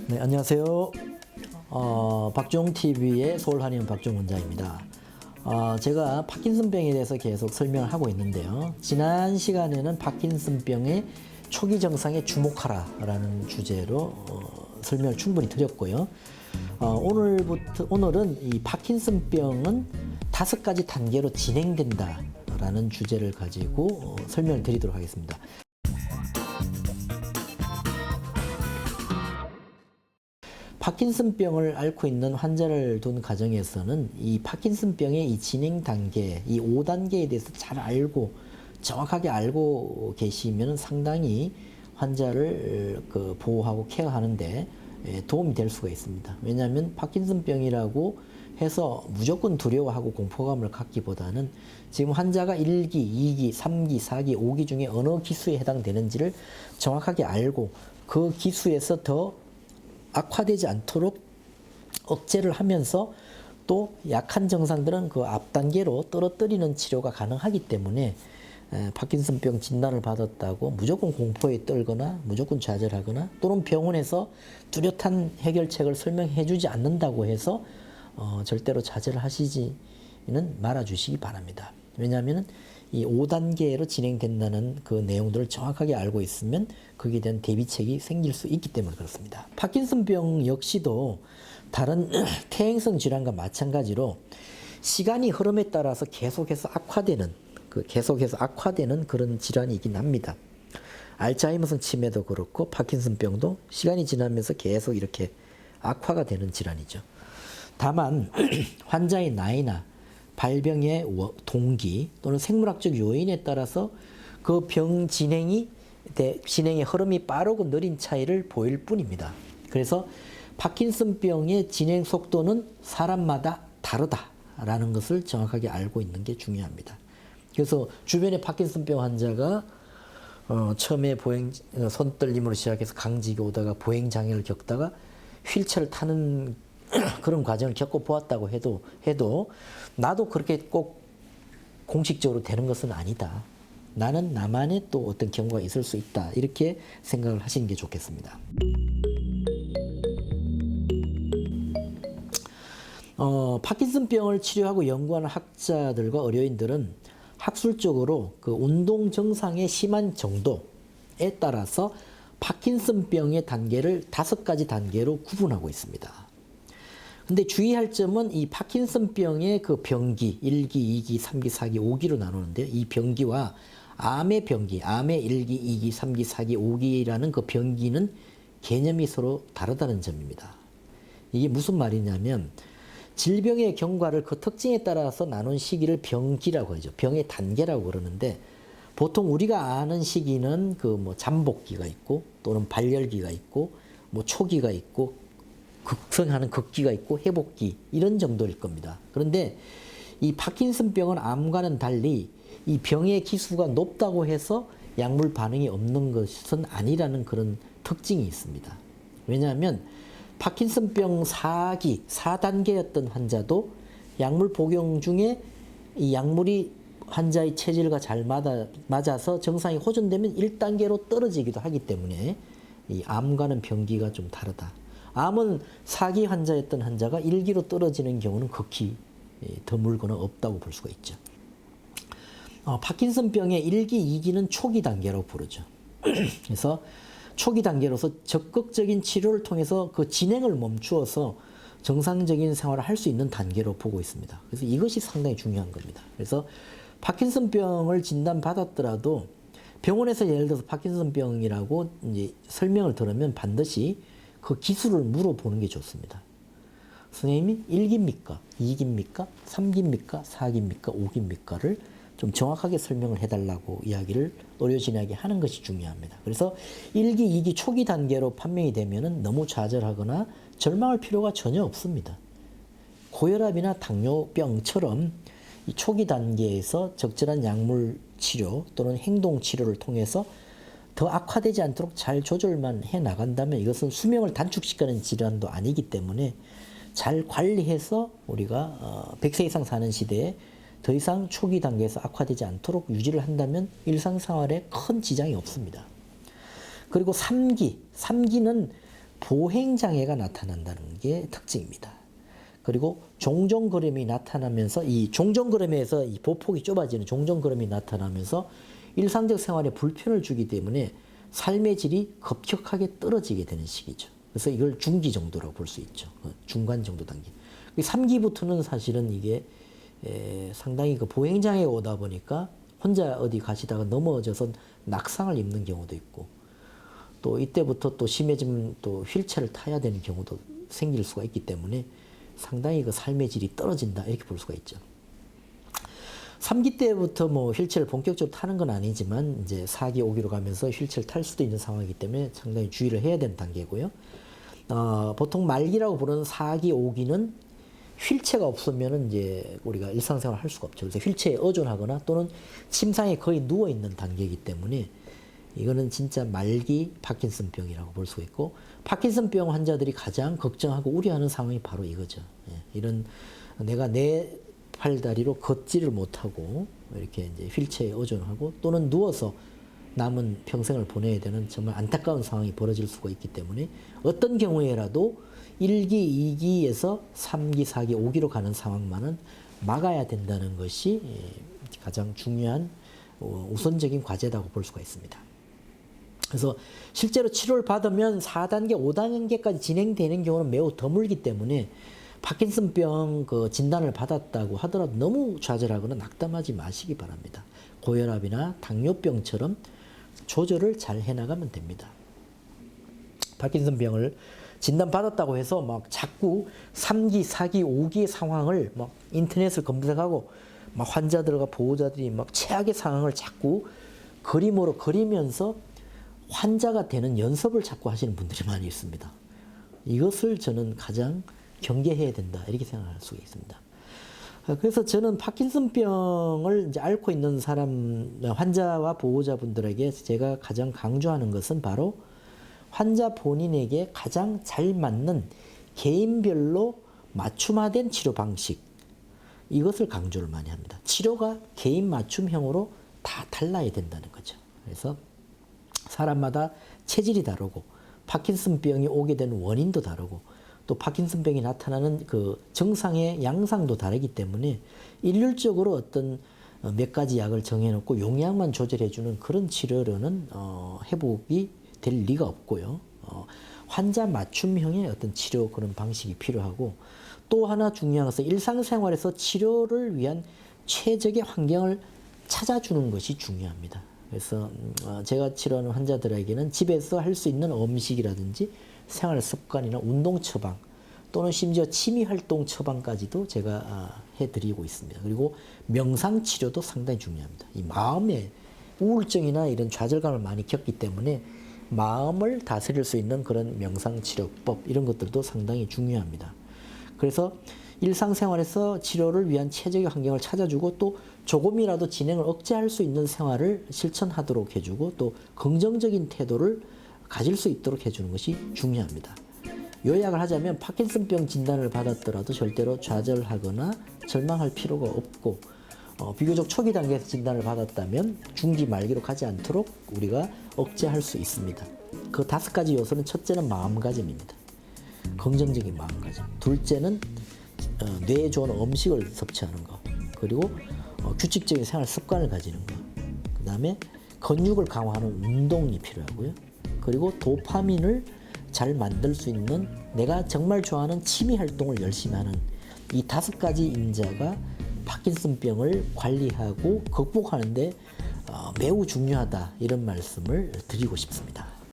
네, 안녕하세요. 박종TV의 서울한의원 박종 원장입니다. 제가 파킨슨병에 대해서 계속 설명을 하고 있는데요. 지난 시간에는 파킨슨병의 초기 증상에 주목하라라는 주제로 설명을 충분히 드렸고요. 오늘은 이 파킨슨병은 5가지 단계로 진행된다라는 주제를 가지고 설명을 드리도록 하겠습니다. 파킨슨병을 앓고 있는 환자를 둔 가정에서는 이 파킨슨병의 이 진행 단계, 이 5단계에 대해서 잘 알고 정확하게 알고 계시면 상당히 환자를 보호하고 케어하는데 도움이 될 수가 있습니다. 왜냐하면 파킨슨병이라고 해서 무조건 두려워하고 공포감을 갖기보다는 지금 환자가 1기, 2기, 3기, 4기, 5기 중에 어느 기수에 해당되는지를 정확하게 알고 그 기수에서 더 악화되지 않도록 억제를 하면서 또 약한 증상들은 그 앞 단계로 떨어뜨리는 치료가 가능하기 때문에 파킨슨병 진단을 받았다고 무조건 공포에 떨거나 무조건 좌절하거나 또는 병원에서 뚜렷한 해결책을 설명해 주지 않는다고 해서 절대로 좌절을 하시지는 말아 주시기 바랍니다. 왜냐하면 이 5단계로 진행된다는 그 내용들을 정확하게 알고 있으면 거기에 대한 대비책이 생길 수 있기 때문에 그렇습니다. 파킨슨병 역시도 다른 퇴행성 질환과 마찬가지로 시간이 흐름에 따라서 계속해서 악화되는 그런 질환이긴 합니다. 알츠하이머성 치매도 그렇고 파킨슨병도 시간이 지나면서 계속 이렇게 악화가 되는 질환이죠. 다만 환자의 나이나 발병의 동기 또는 생물학적 요인에 따라서 그 병 진행의 흐름이 빠르고 느린 차이를 보일 뿐입니다. 그래서 파킨슨병의 진행 속도는 사람마다 다르다라는 것을 정확하게 알고 있는 게 중요합니다. 그래서 주변에 파킨슨병 환자가 처음에 손떨림으로 시작해서 강직이 오다가 보행장애를 겪다가 휠체어를 타는 그런 과정을 겪어보았다고 해도 나도 그렇게 꼭 공식적으로 되는 것은 아니다. 나는 나만의 또 어떤 경우가 있을 수 있다. 이렇게 생각을 하시는 게 좋겠습니다. 파킨슨병을 치료하고 연구하는 학자들과 의료인들은 학술적으로 그 운동 증상의 심한 정도에 따라서 파킨슨병의 단계를 5가지 단계로 구분하고 있습니다. 근데 주의할 점은 이 파킨슨병의 그 병기, 1기, 2기, 3기, 4기, 5기로 나누는데 이 병기와 암의 병기, 암의 1기, 2기, 3기, 4기, 5기라는 그 병기는 개념이 서로 다르다는 점입니다. 이게 무슨 말이냐면 질병의 경과를 그 특징에 따라서 나눈 시기를 병기라고 하죠. 병의 단계라고 그러는데 보통 우리가 아는 시기는 그 뭐 잠복기가 있고 또는 발열기가 있고 뭐 초기가 있고 극성하는 극기가 있고 회복기 이런 정도일 겁니다. 그런데 이 파킨슨병은 암과는 달리 이 병의 기수가 높다고 해서 약물 반응이 없는 것은 아니라는 그런 특징이 있습니다. 왜냐하면 파킨슨병 4단계였던 환자도 약물 복용 중에 이 약물이 환자의 체질과 잘 맞아서 정상이 호전되면 1단계로 떨어지기도 하기 때문에 이 암과는 병기가 좀 다르다. 암은 4기 환자였던 환자가 1기로 떨어지는 경우는 극히 드물거나 없다고 볼 수가 있죠. 파킨슨병의 1기, 2기는 초기 단계로 부르죠. 그래서 초기 단계로서 적극적인 치료를 통해서 그 진행을 멈추어서 정상적인 생활을 할 수 있는 단계로 보고 있습니다. 그래서 이것이 상당히 중요한 겁니다. 그래서 파킨슨병을 진단받았더라도 병원에서 예를 들어서 파킨슨병이라고 이제 설명을 들으면 반드시 그 기수를 물어보는 게 좋습니다. 선생님이 1기입니까? 2기입니까? 3기입니까? 4기입니까? 5기입니까?를 좀 정확하게 설명을 해달라고 이야기를 의료진에게 하는 것이 중요합니다. 그래서 1기, 2기 초기 단계로 판명이 되면은 너무 좌절하거나 절망할 필요가 전혀 없습니다. 고혈압이나 당뇨병처럼 이 초기 단계에서 적절한 약물 치료 또는 행동 치료를 통해서 더 악화되지 않도록 잘 조절만 해 나간다면 이것은 수명을 단축시키는 질환도 아니기 때문에 잘 관리해서 우리가 100세 이상 사는 시대에 더 이상 초기 단계에서 악화되지 않도록 유지를 한다면 일상생활에 큰 지장이 없습니다. 그리고 3기는 보행장애가 나타난다는 게 특징입니다. 그리고 종종걸음이 나타나면서 이 종종걸음에서 이 보폭이 좁아지는 종종걸음이 나타나면서 일상적 생활에 불편을 주기 때문에 삶의 질이 급격하게 떨어지게 되는 시기죠. 그래서 이걸 중기 정도라고 볼 수 있죠. 중간 정도 단계. 3기부터는 사실은 이게 상당히 그 보행장애가 오다 보니까 혼자 어디 가시다가 넘어져서 낙상을 입는 경우도 있고, 또 이때부터 또 심해지면 또 휠체어를 타야 되는 경우도 생길 수가 있기 때문에 상당히 그 삶의 질이 떨어진다, 이렇게 볼 수가 있죠. 3기 때부터 뭐 휠체어를 본격적으로 타는 건 아니지만 이제 4기, 5기로 가면서 휠체어를 탈 수도 있는 상황이기 때문에 상당히 주의를 해야 되는 단계고요. 보통 말기라고 부르는 4기, 5기는 휠체어가 없으면 이제 우리가 일상생활을 할 수가 없죠. 그래서 휠체어에 의존하거나 또는 침상에 거의 누워 있는 단계이기 때문에 이거는 진짜 말기 파킨슨병이라고 볼 수가 있고, 파킨슨병 환자들이 가장 걱정하고 우려하는 상황이 바로 이거죠. 이런 내가 내 팔다리로 걷지를 못하고 이렇게 이제 휠체어에 의존하고 또는 누워서 남은 평생을 보내야 되는 정말 안타까운 상황이 벌어질 수가 있기 때문에 어떤 경우에라도 1기, 2기에서 3기, 4기, 5기로 가는 상황만은 막아야 된다는 것이 가장 중요한 우선적인 과제라고 볼 수가 있습니다. 그래서 실제로 치료를 받으면 4단계, 5단계까지 진행되는 경우는 매우 드물기 때문에 파킨슨병 그 진단을 받았다고 하더라도 너무 좌절하거나 낙담하지 마시기 바랍니다. 고혈압이나 당뇨병처럼 조절을 잘 해나가면 됩니다. 파킨슨병을 진단받았다고 해서 막 자꾸 3기, 4기, 5기의 상황을 막 인터넷을 검색하고 막 환자들과 보호자들이 막 최악의 상황을 자꾸 그림으로 그리면서 환자가 되는 연습을 자꾸 하시는 분들이 많이 있습니다. 이것을 저는 가장 경계해야 된다, 이렇게 생각할 수가 있습니다. 그래서 저는 파킨슨병을 이제 앓고 있는 사람, 환자와 보호자분들에게 제가 가장 강조하는 것은 바로 환자 본인에게 가장 잘 맞는 개인별로 맞춤화된 치료 방식, 이것을 강조를 많이 합니다. 치료가 개인 맞춤형으로 다 달라야 된다는 거죠. 그래서 사람마다 체질이 다르고 파킨슨병이 오게 되는 원인도 다르고 또 파킨슨병이 나타나는 그 증상의 양상도 다르기 때문에 일률적으로 어떤 몇 가지 약을 정해놓고 용량만 조절해주는 그런 치료로는 회복이 될 리가 없고요. 환자 맞춤형의 어떤 치료 그런 방식이 필요하고, 또 하나 중요한 것은 일상생활에서 치료를 위한 최적의 환경을 찾아주는 것이 중요합니다. 그래서 제가 치료하는 환자들에게는 집에서 할 수 있는 음식이라든지 생활 습관이나 운동 처방 또는 심지어 취미 활동 처방까지도 제가 해드리고 있습니다. 그리고 명상 치료도 상당히 중요합니다. 이 마음의 우울증이나 이런 좌절감을 많이 겪기 때문에 마음을 다스릴 수 있는 그런 명상 치료법, 이런 것들도 상당히 중요합니다. 그래서 일상생활에서 치료를 위한 최적의 환경을 찾아주고 또 조금이라도 진행을 억제할 수 있는 생활을 실천하도록 해주고 또 긍정적인 태도를 가질 수 있도록 해주는 것이 중요합니다. 요약을 하자면 파킨슨병 진단을 받았더라도 절대로 좌절하거나 절망할 필요가 없고, 비교적 초기 단계에서 진단을 받았다면 중기 말기로 가지 않도록 우리가 억제할 수 있습니다. 그 5가지 요소는 첫째는 마음가짐입니다. 긍정적인 마음가짐. 둘째는 뇌에 좋은 음식을 섭취하는 것. 그리고 규칙적인 생활 습관을 가지는 것. 그 다음에 근육을 강화하는 운동이 필요하고요. 그리고 도파민을 잘 만들 수 있는 내가 정말 좋아하는 취미 활동을 열심히 하는 이 5가지 인자가 파킨슨병을 관리하고 극복하는 데 매우 중요하다, 이런 말씀을 드리고 싶습니다.